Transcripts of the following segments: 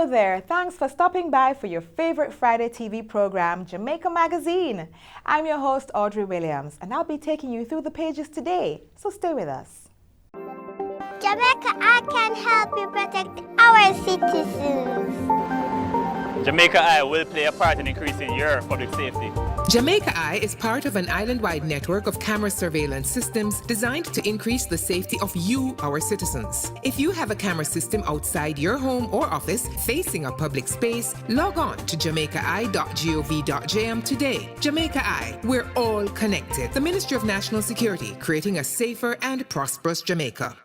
Hello there. Thanks for stopping by for your favorite Friday TV program, Jamaica Magazine. I'm your host, Audrey Williams, and I'll be taking you through the pages today, so stay with us. Jamaica Eye can help you protect our citizens. Jamaica Eye will play a part in increasing your public safety. Jamaica Eye is part of an island-wide network of camera surveillance systems designed to increase the safety of you, our citizens. If you have a camera system outside your home or office facing a public space, log on to jamaicaeye.gov.jm today. Jamaica Eye, we're all connected. The Ministry of National Security, creating a safer and prosperous Jamaica.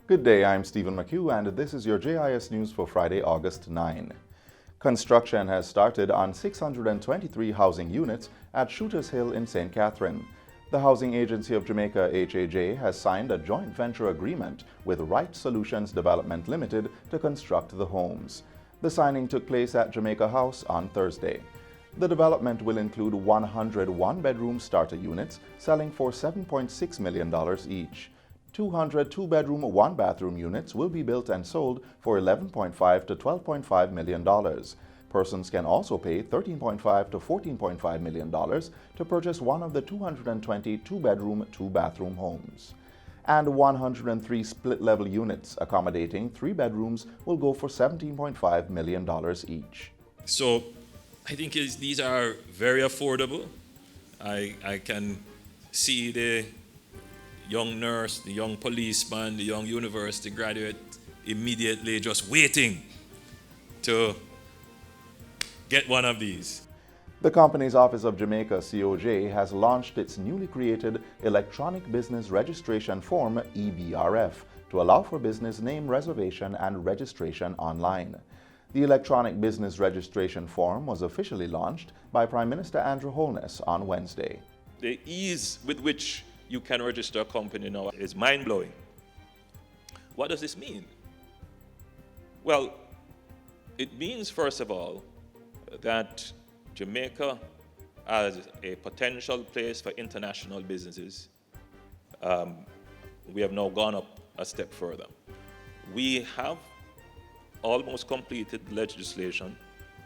Good day, I'm Stephen McHugh, and this is your JIS News for Friday, August 9. Construction has started on 623 housing units at Shooters Hill in St. Catherine. The Housing Agency of Jamaica, HAJ, has signed a joint venture agreement with Right Solutions Development Limited to construct the homes. The signing took place at Jamaica House on Thursday. The development will include 100 one-bedroom starter units selling for $7.6 million each. 200 two-bedroom, one-bathroom units will be built and sold for $11.5 to $12.5 million. Persons can also pay $13.5 to $14.5 million to purchase one of the 220 two-bedroom, two-bathroom homes. And 103 split-level units accommodating 3 bedrooms will go for $17.5 million each. So I think these are very affordable. I can see the young nurse, the young policeman, the young university graduate immediately just waiting to get one of these. The Companies Office of Jamaica, COJ, has launched its newly created Electronic Business Registration Form, EBRF, to allow for business name reservation and registration online. The Electronic Business Registration Form was officially launched by Prime Minister Andrew Holness on Wednesday. The ease with which you can register a company now is mind-blowing. What does this mean? Well, it means, first of all, that Jamaica, as a potential place for international businesses, we have now gone up a step further. We have almost completed legislation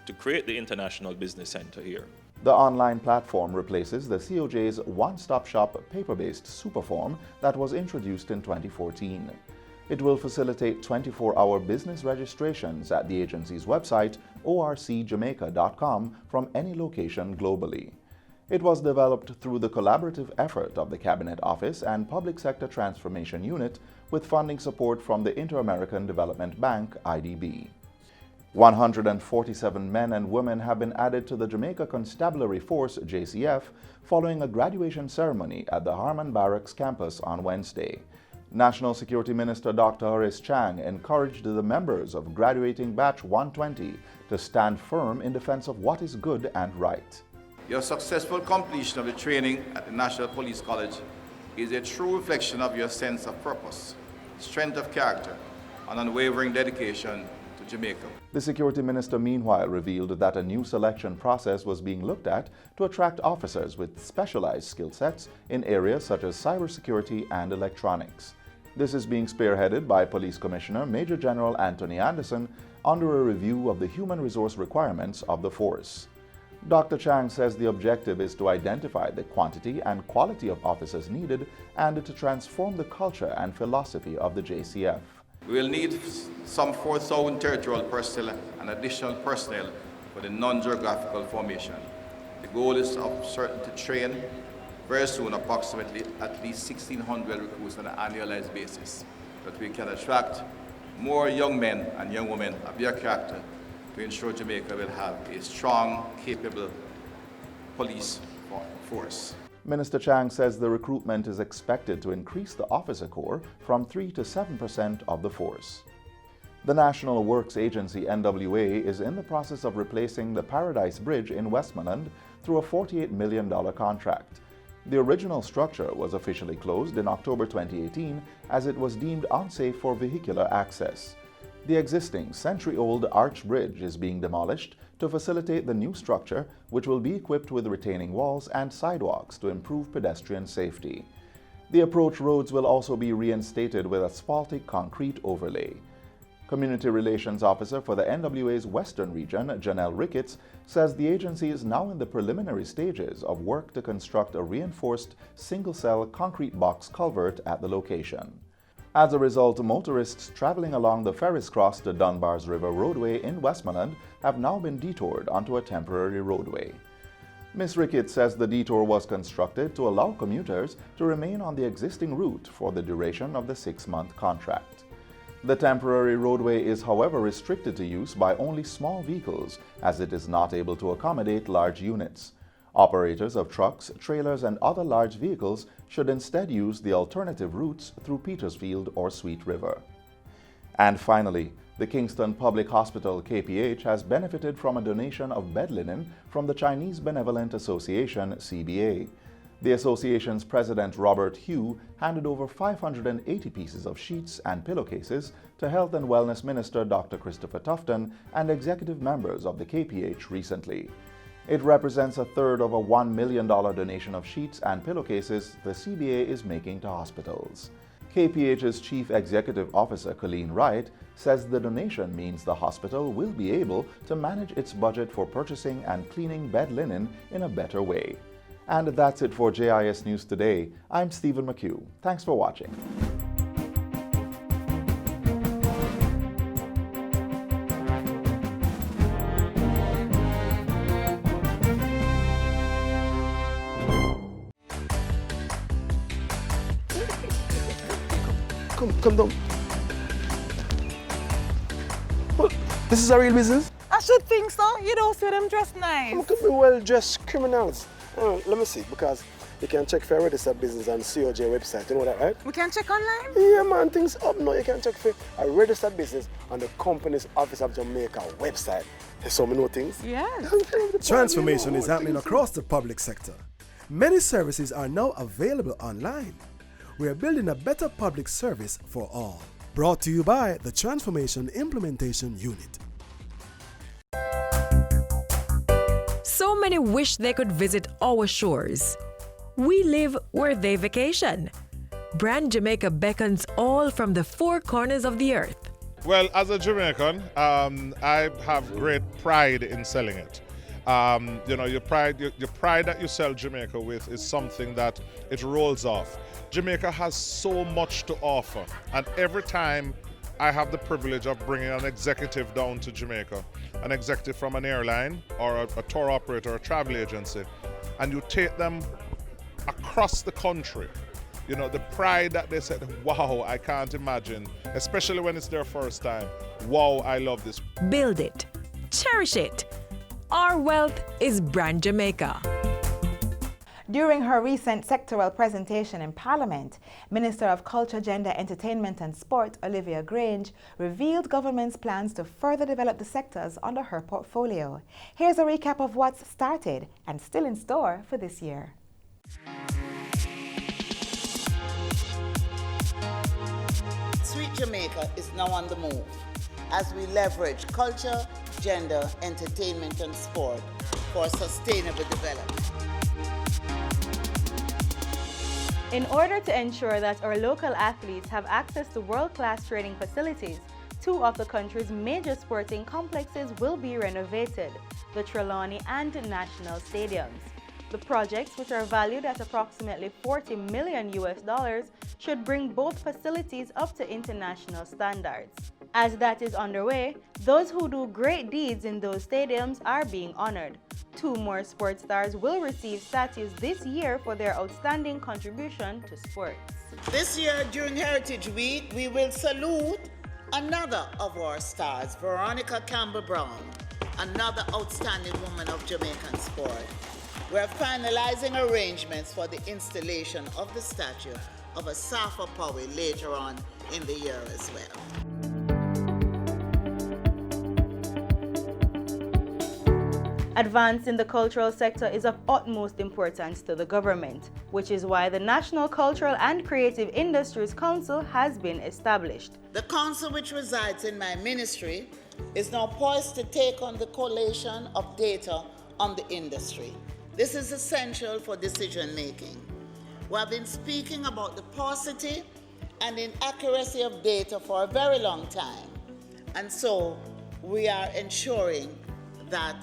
to create the International Business Center here. The online platform replaces the COJ's one-stop-shop paper-based Superform that was introduced in 2014. It will facilitate 24-hour business registrations at the agency's website, orcjamaica.com, from any location globally. It was developed through the collaborative effort of the Cabinet Office and Public Sector Transformation Unit with funding support from the Inter-American Development Bank, IDB. 147 men and women have been added to the Jamaica Constabulary Force, JCF, following a graduation ceremony at the Harman Barracks campus on Wednesday. National Security Minister Dr. Horace Chang encouraged the members of graduating Batch 120 to stand firm in defense of what is good and right. Your successful completion of the training at the National Police College is a true reflection of your sense of purpose, strength of character, and unwavering dedication to Jamaica. The Security Minister meanwhile revealed that a new selection process was being looked at to attract officers with specialized skill sets in areas such as cybersecurity and electronics. This is being spearheaded by Police Commissioner Major General Anthony Anderson under a review of the human resource requirements of the force. Dr. Chang says the objective is to identify the quantity and quality of officers needed and to transform the culture and philosophy of the JCF. We will need some 4,000 territorial personnel and additional personnel for the non-geographical formation. The goal is to train very soon approximately at least 1,600 recruits on an annualized basis, that we can attract more young men and young women of their character to ensure Jamaica will have a strong, capable police force. Minister Chang says the recruitment is expected to increase the officer corps from 3 to 7% of the force. The National Works Agency, NWA, is in the process of replacing the Paradise Bridge in Westmoreland through a $48 million contract. The original structure was officially closed in October 2018 as it was deemed unsafe for vehicular access. The existing century-old arch bridge is being demolished to facilitate the new structure, which will be equipped with retaining walls and sidewalks to improve pedestrian safety. The approach roads will also be reinstated with asphaltic concrete overlay. Community Relations Officer for the NWA's Western Region, Janelle Ricketts, says the agency is now in the preliminary stages of work to construct a reinforced single-cell concrete box culvert at the location. As a result, motorists traveling along the Ferris Cross to Dunbar's River roadway in Westmoreland have now been detoured onto a temporary roadway. Ms. Ricketts says the detour was constructed to allow commuters to remain on the existing route for the duration of the 6-month contract. The temporary roadway is, however, restricted to use by only small vehicles, as it is not able to accommodate large units. Operators of trucks, trailers, and other large vehicles should instead use the alternative routes through Petersfield or Sweet River. And finally, the Kingston Public Hospital KPH has benefited from a donation of bed linen from the Chinese Benevolent Association CBA. The association's president Robert Hugh handed over 580 pieces of sheets and pillowcases to Health and Wellness Minister Dr. Christopher Tufton and executive members of the KPH recently. It represents a third of a $1 million donation of sheets and pillowcases the CBA is making to hospitals. KPH's Chief Executive Officer Colleen Wright says the donation means the hospital will be able to manage its budget for purchasing and cleaning bed linen in a better way. And that's it for JIS News Today. I'm Stephen McHugh. Thanks for watching. Come down. Well, this is a real business? I should think so. You don't see them dressed nice. Look at me well-dressed criminals. Let me see, because you can check for a registered business on COJ website. You know that, right? We can check online? Yeah, man, things up now. You can check for a registered business on the Companies Office of Jamaica website. So many know things. Yes. Transformation is happening across the public sector. Many services are now available online. We are building a better public service for all. Brought to you by the Transformation Implementation Unit. So many wish they could visit our shores. We live where they vacation. Brand Jamaica beckons all from the 4 corners of the earth. Well, as a Jamaican, I have great pride in selling it. Your pride that you sell Jamaica with is something that it rolls off. Jamaica has so much to offer, and every time I have the privilege of bringing an executive down to Jamaica, an executive from an airline or a tour operator or a travel agency, and you take them across the country, the pride that they said, wow, I can't imagine, especially when it's their first time. Wow, I love this. Build it. Cherish it. Our wealth is Brand Jamaica. During her recent sectoral presentation in Parliament, Minister of Culture, Gender, Entertainment and Sport, Olivia Grange, revealed government's plans to further develop the sectors under her portfolio. Here's a recap of what's started and still in store for this year. Sweet Jamaica is now on the move as we leverage culture, gender, entertainment and sport for sustainable development. In order to ensure that our local athletes have access to world-class training facilities, 2 of the country's major sporting complexes will be renovated, the Trelawney and National Stadiums. The projects, which are valued at approximately $40 million, should bring both facilities up to international standards. As that is underway, those who do great deeds in those stadiums are being honored. 2 more sports stars will receive statues this year for their outstanding contribution to sports. This year, during Heritage Week, we will salute another of our stars, Veronica Campbell-Brown, another outstanding woman of Jamaican sport. We're finalizing arrangements for the installation of the statue of a Safa Powie later on in the year as well. Advance in the cultural sector is of utmost importance to the government, which is why the National Cultural and Creative Industries Council has been established. The council, which resides in my ministry, is now poised to take on the collation of data on the industry. This is essential for decision making. We have been speaking about the paucity and inaccuracy of data for a very long time, and so we are ensuring that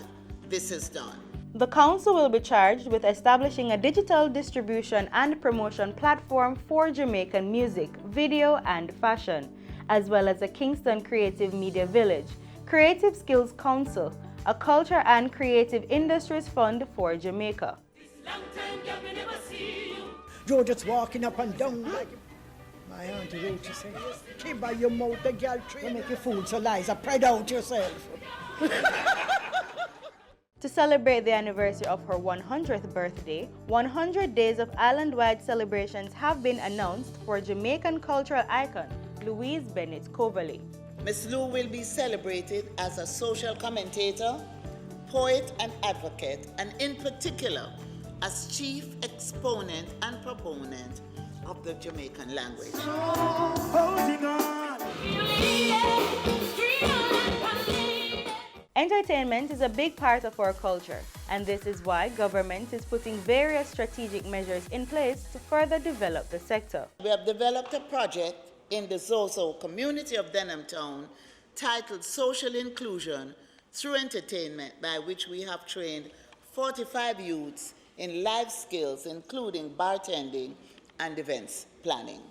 this is done. The council will be charged with establishing a digital distribution and promotion platform for Jamaican music, video, and fashion, as well as a Kingston Creative Media Village, Creative Skills Council, a culture and creative industries fund for Jamaica. You're just walking up and down like my auntie Ruth said, keep by your mouth, the girl tree, make you fool so lies, spread out yourself. To celebrate the anniversary of her 100th birthday, 100 days of island-wide celebrations have been announced for Jamaican cultural icon Louise Bennett Coverley. Miss Lou will be celebrated as a social commentator, poet and advocate, and in particular as chief exponent and proponent of the Jamaican language. Entertainment is a big part of our culture, and this is why government is putting various strategic measures in place to further develop the sector. We have developed a project in the Zozo community of Denham Town titled Social Inclusion Through Entertainment, by which we have trained 45 youths in life skills, including bartending and events planning.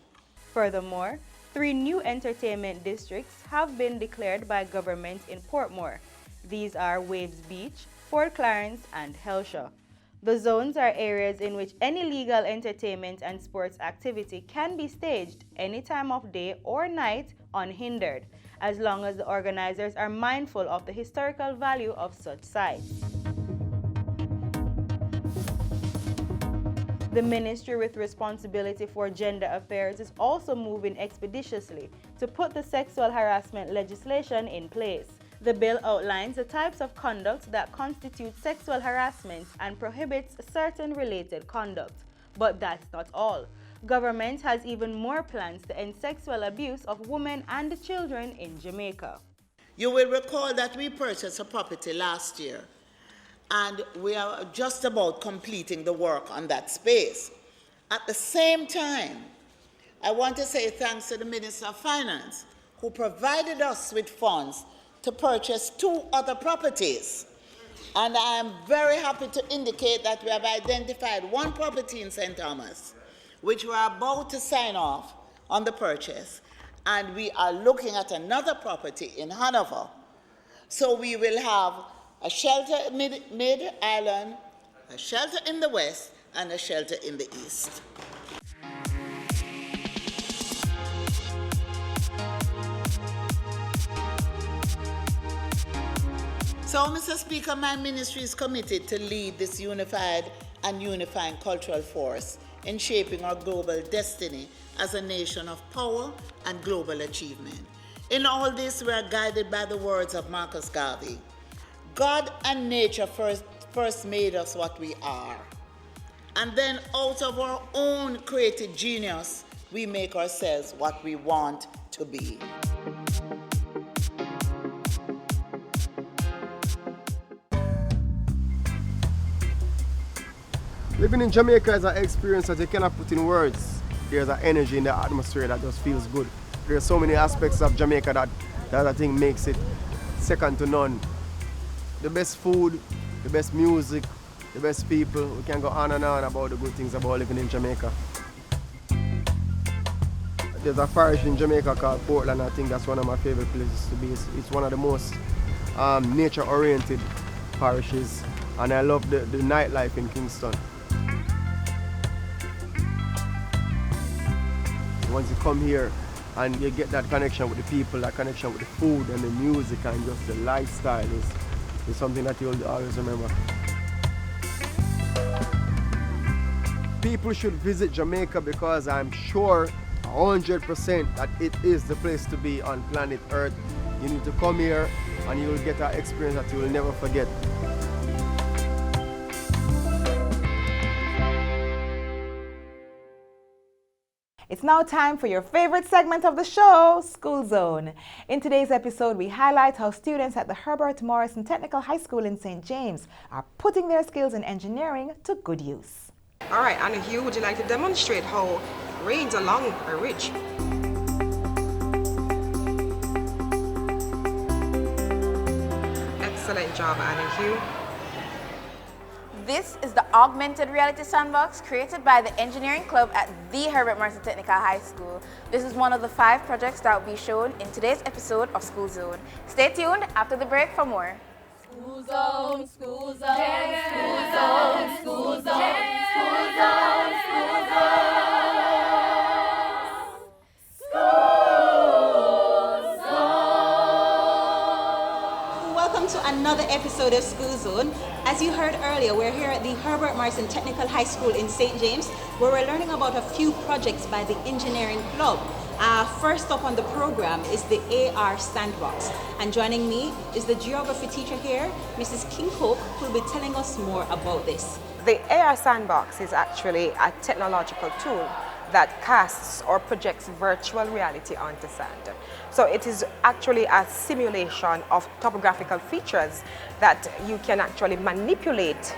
Furthermore, 3 new entertainment districts have been declared by government in Portmore. These are Waves Beach, Fort Clarence, and Helshaw. The zones are areas in which any legal entertainment and sports activity can be staged any time of day or night unhindered, as long as the organizers are mindful of the historical value of such sites. The ministry with responsibility for gender affairs is also moving expeditiously to put the sexual harassment legislation in place. The bill outlines the types of conduct that constitute sexual harassment and prohibits certain related conduct. But that's not all. Government has even more plans to end sexual abuse of women and children in Jamaica. You will recall that we purchased a property last year, and we are just about completing the work on that space. At the same time, I want to say thanks to the Minister of Finance, who provided us with funds to purchase 2 other properties. And I am very happy to indicate that we have identified 1 property in St. Thomas, which we are about to sign off on the purchase. And we are looking at another property in Hanover. So we will have a shelter mid-island, a shelter in the west, and a shelter in the east. So, Mr. Speaker, my ministry is committed to lead this unified and unifying cultural force in shaping our global destiny as a nation of power and global achievement. In all this, we are guided by the words of Marcus Garvey. God and nature first made us what we are. And then out of our own creative genius, we make ourselves what we want to be. Living in Jamaica is an experience that you cannot put in words. There's an energy in the atmosphere that just feels good. There's so many aspects of Jamaica that I think makes it second to none. The best food, the best music, the best people. We can go on and on about the good things about living in Jamaica. There's a parish in Jamaica called Portland. I think that's one of my favorite places to be. It's one of the most nature-oriented parishes, and I love the nightlife in Kingston. Once you come here and you get that connection with the people, that connection with the food and the music and just the lifestyle is something that you'll always remember. People should visit Jamaica because I'm sure 100% that it is the place to be on planet Earth. You need to come here and you will get an experience that you will never forget. It's now time for your favorite segment of the show, School Zone. In today's episode, we highlight how students at the Herbert Morrison Technical High School in St. James are putting their skills in engineering to good use. All right, Anna Hugh, would you like to demonstrate how rains along a ridge? Excellent job, Anna Hugh. This is the augmented reality sandbox created by the engineering club at the Herbert Morrison Technical High School. This is one of the 5 projects that will be shown in today's episode of School Zone. Stay tuned after the break for more. School Zone, School Zone, School Zone, School Zone, School Zone, School Zone. Welcome to another episode of School Zone. As you heard earlier, we're here at the Herbert Morrison Technical High School in St. James, where we're learning about a few projects by the Engineering Club. First up on the program is the AR Sandbox. And joining me is the geography teacher here, Mrs. King Hope, who will be telling us more about this. The AR Sandbox is actually a technological tool that casts or projects virtual reality onto sand. So it is actually a simulation of topographical features that you can actually manipulate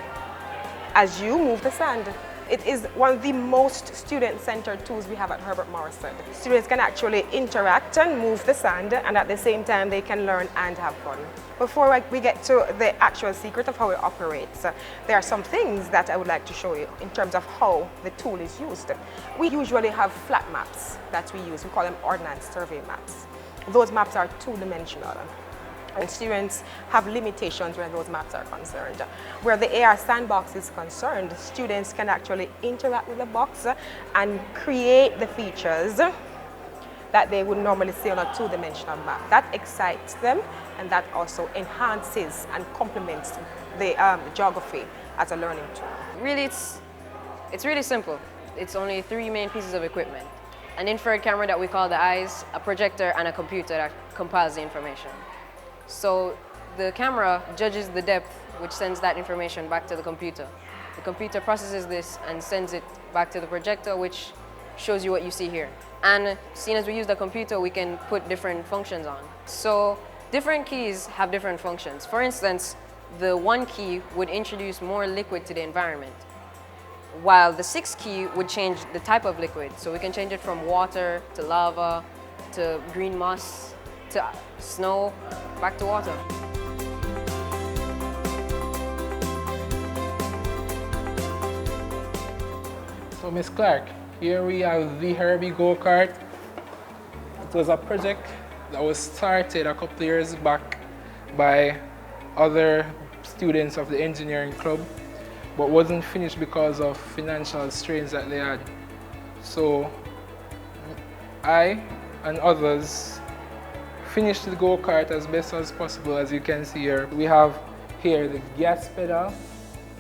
as you move the sand. It is one of the most student-centered tools we have at Herbert Morrison. Students can actually interact and move the sand, and at the same time they can learn and have fun. Before we get to the actual secret of how it operates, there are some things that I would like to show you in terms of how the tool is used. We usually have flat maps that we use. We call them ordnance survey maps. Those maps are two-dimensional, and students have limitations where those maps are concerned. Where the AR Sandbox is concerned, students can actually interact with the box and create the features that they would normally see on a two-dimensional map. That excites them, and that also enhances and complements the geography as a learning tool. Really, it's really simple. It's only 3 main pieces of equipment. An infrared camera that we call the eyes, a projector, and a computer that compiles the information. So the camera judges the depth, which sends that information back to the computer. The computer processes this and sends it back to the projector, which shows you what you see here. And seeing as we use the computer, we can put different functions on. So different keys have different functions. For instance, the 1 key would introduce more liquid to the environment, while the 6th key would change the type of liquid. So we can change it from water to lava to green moss to snow, back to water. So Ms. Clark, here we have the Herbie Go-Kart. It was a project that was started a couple years back by other students of the engineering club, but wasn't finished because of financial strains that they had. So I and others finished the go-kart as best as possible. As you can see here, we have here the gas pedal,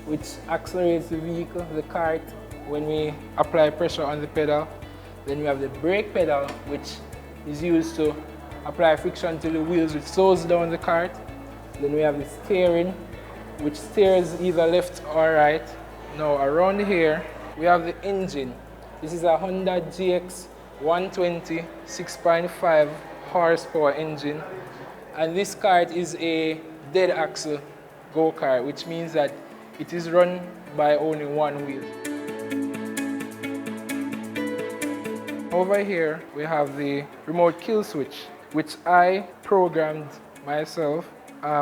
which accelerates the vehicle, the cart, when we apply pressure on the pedal. Then we have the brake pedal, which is used to apply friction to the wheels, which slows down the cart. Then we have the steering, which steers either left or right. Now around here, we have the engine. This is a Honda GX 120 6.5 horsepower engine, and this kart is a dead axle go-kart, which means that it is run by only 1 wheel. Over here we have the remote kill switch, which I programmed myself,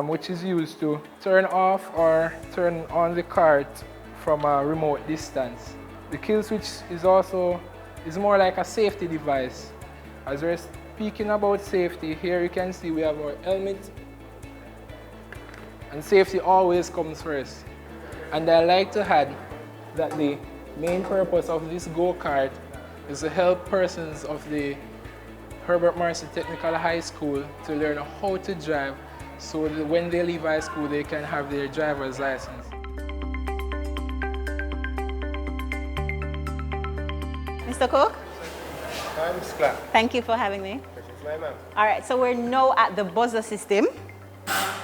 which is used to turn off or turn on the kart from a remote distance. The kill switch is more like a safety device. As we're speaking about safety, here you can see we have our helmet, and safety always comes first. And I like to add that the main purpose of this go-kart is to help persons of the Herbert Morrison Technical High School to learn how to drive, so that when they leave high school they can have their driver's license. Mr. Cook? Hi, Ms. Clark. Thank you for having me. Hi, ma'am. All right, so we're now at the buzzer system.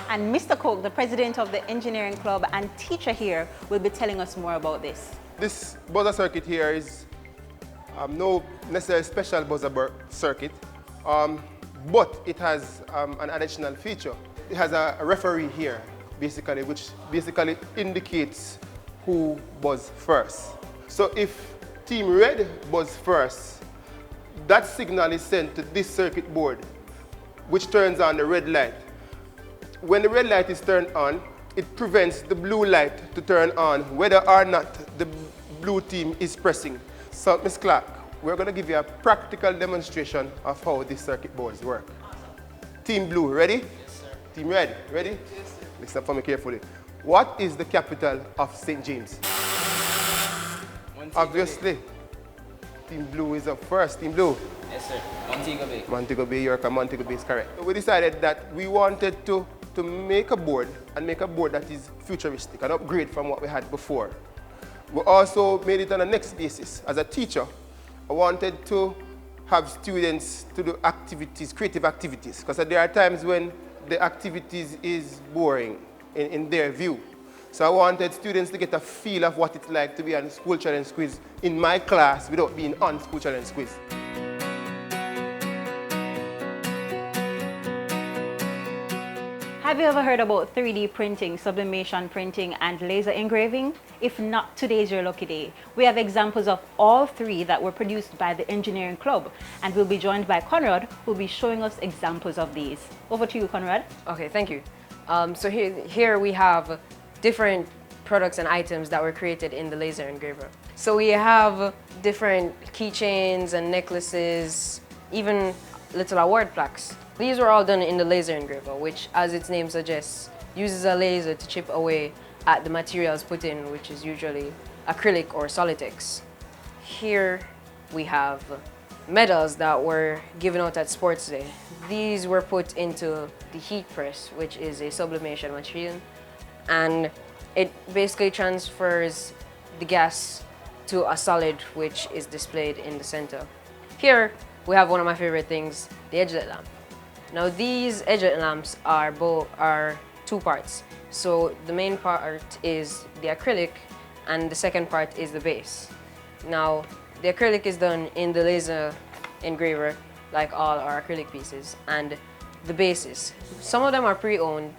And Mr. Cook, the president of the engineering club and teacher here, will be telling us more about this. This buzzer circuit here is no necessarily special buzzer circuit, but it has an additional feature. It has a referee here, basically, which basically indicates who buzzed first. So if Team Red buzzed first, that signal is sent to this circuit board, which turns on the red light. When the red light is turned on, it prevents the blue light to turn on, whether or not the blue team is pressing. So, Ms. Clark, we're going to give you a practical demonstration of how these circuit boards work. Team Blue, ready? Yes, sir. Team Red, ready? Yes, sir. Listen for me carefully. What is the capital of St. James? Montego Obviously. Bay. Team Blue is up first. Team Blue. Yes, sir. Montego Bay. Montego Bay, York, Montego Bay is correct. So we decided that we wanted to make a board, and make a board that is futuristic, an upgrade from what we had before. We also made it on a next basis. As a teacher, I wanted to have students to do activities, creative activities, because there are times when the activities is boring in their view. So I wanted students to get a feel of what it's like to be on School Challenge Quiz in my class without being on School Challenge Quiz. Have you ever heard about 3D printing, sublimation printing, and laser engraving? If not, today is your lucky day. We have examples of all three that were produced by the Engineering Club, and we'll be joined by Conrad, who will be showing us examples of these. Over to you, Conrad. Okay, thank you. So here we have different products and items that were created in the laser engraver. So we have different keychains and necklaces, even little award plaques. These were all done in the laser engraver, which, as its name suggests, uses a laser to chip away at the materials put in, which is usually acrylic or Solitex. Here we have medals that were given out at Sports Day. These were put into the heat press, which is a sublimation machine, and it basically transfers the gas to a solid, which is displayed in the center. Here we have one of my favorite things, the edgelit lamp. Now these edgelit lamps are two parts. So the main part is the acrylic and the second part is the base. Now the acrylic is done in the laser engraver like all our acrylic pieces, and the bases. Some of them are pre-owned,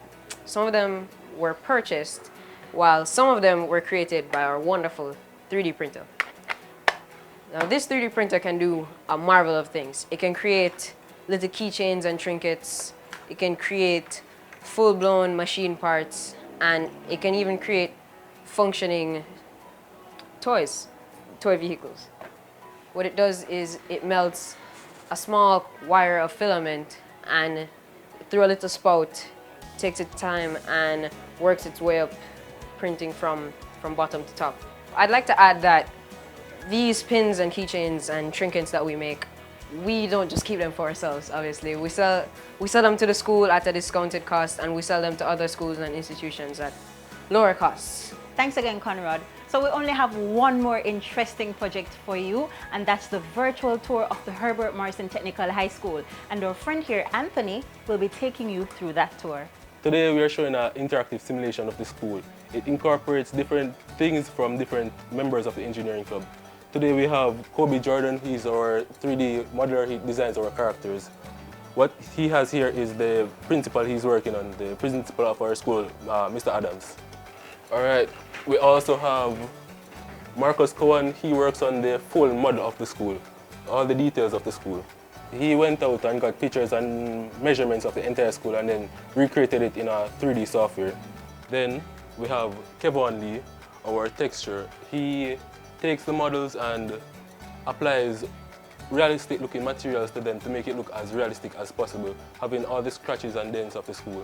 some of them were purchased, while some of them were created by our wonderful 3D printer. Now this 3D printer can do a marvel of things. It can create little keychains and trinkets, it can create full-blown machine parts, and it can even create functioning toy vehicles. What it does is it melts a small wire of filament and through a little spout takes its time and works its way up, printing from bottom to top. I'd like to add that these pins and keychains and trinkets that we make, we don't just keep them for ourselves, obviously. We sell them to the school at a discounted cost, and we sell them to other schools and institutions at lower costs. Thanks again, Conrad. So we only have one more interesting project for you, and that's the virtual tour of the Herbert Morrison Technical High School. And our friend here, Anthony, will be taking you through that tour. Today we are showing an interactive simulation of the school. It incorporates different things from different members of the engineering club. Today we have Kobe Jordan. He's our 3D modeler. He designs our characters. What he has here is the principal he's working on, the principal of our school, Mr. Adams. All right, we also have Marcus Cohen. He works on the full model of the school, all the details of the school. He went out and got pictures and measurements of the entire school and then recreated it in a 3D software. Then we have Kevon Lee, our texture. He takes the models and applies realistic looking materials to them to make it look as realistic as possible, having all the scratches and dents of the school.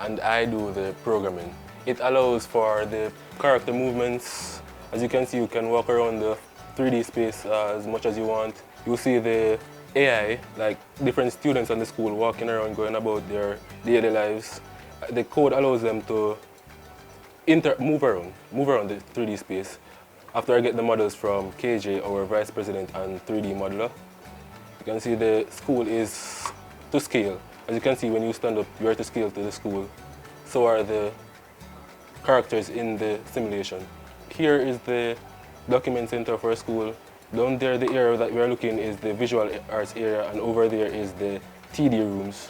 And I do the programming. It allows for the character movements. As you can see, you can walk around the 3D space as much as you want. You see the AI, like different students in the school walking around, going about their daily lives. The code allows them to move around the 3D space. After I get the models from KJ, our vice president and 3D modeler, you can see the school is to scale. As you can see, when you stand up, you are to scale to the school. So are the characters in the simulation. Here is the document center for our school. Down there, the area that we're looking is the visual arts area, and over there is the TD rooms.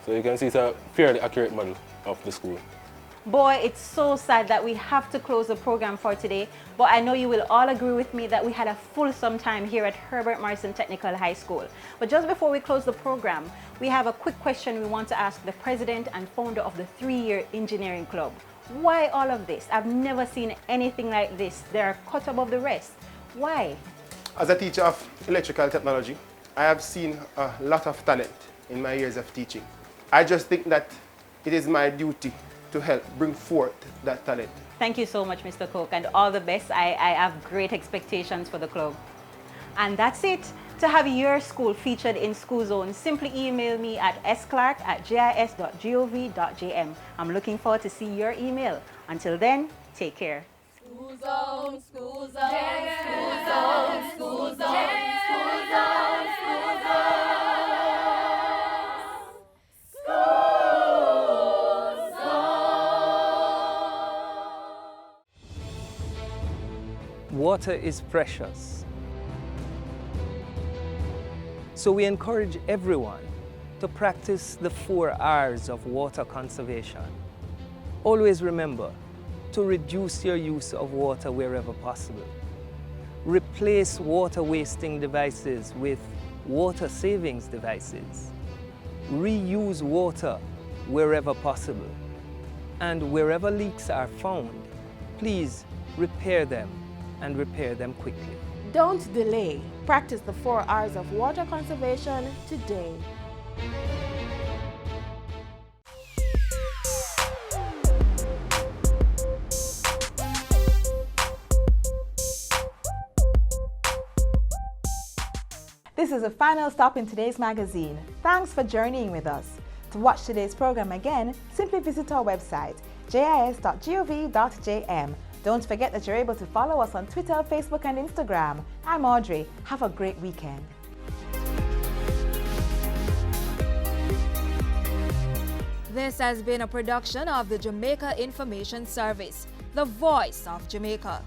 So you can see it's a fairly accurate model of the school. Boy, it's so sad that we have to close the program for today, but I know you will all agree with me that we had a fulsome time here at Herbert Marson Technical High School. But just before we close the program, we have a quick question we want to ask the president and founder of the 3-year engineering club. Why all of this? I've never seen anything like this. They're cut above the rest. Why? As a teacher of electrical technology, I have seen a lot of talent in my years of teaching. I just think that it is my duty to help bring forth that talent. Thank you so much, Mr. Cook, and all the best. I have great expectations for the club. And that's it. To have your school featured in School Zone, simply email me at sclark@gis.gov.jm. I'm looking forward to see your email. Until then, take care. School zone, school zone, school zone, school zone, school zone, school zone. Water is precious. So we encourage everyone to practice the 4 R's of water conservation. Always remember to reduce your use of water wherever possible. Replace water wasting devices with water savings devices. Reuse water wherever possible. And wherever leaks are found, please repair them and repair them quickly. Don't delay. Practice the 4 R's of water conservation today. This is a final stop in today's magazine. Thanks for journeying with us. To watch today's program again, simply visit our website, jis.gov.jm. Don't forget that you're able to follow us on Twitter, Facebook, and Instagram. I'm Audrey. Have a great weekend. This has been a production of the Jamaica Information Service, the voice of Jamaica.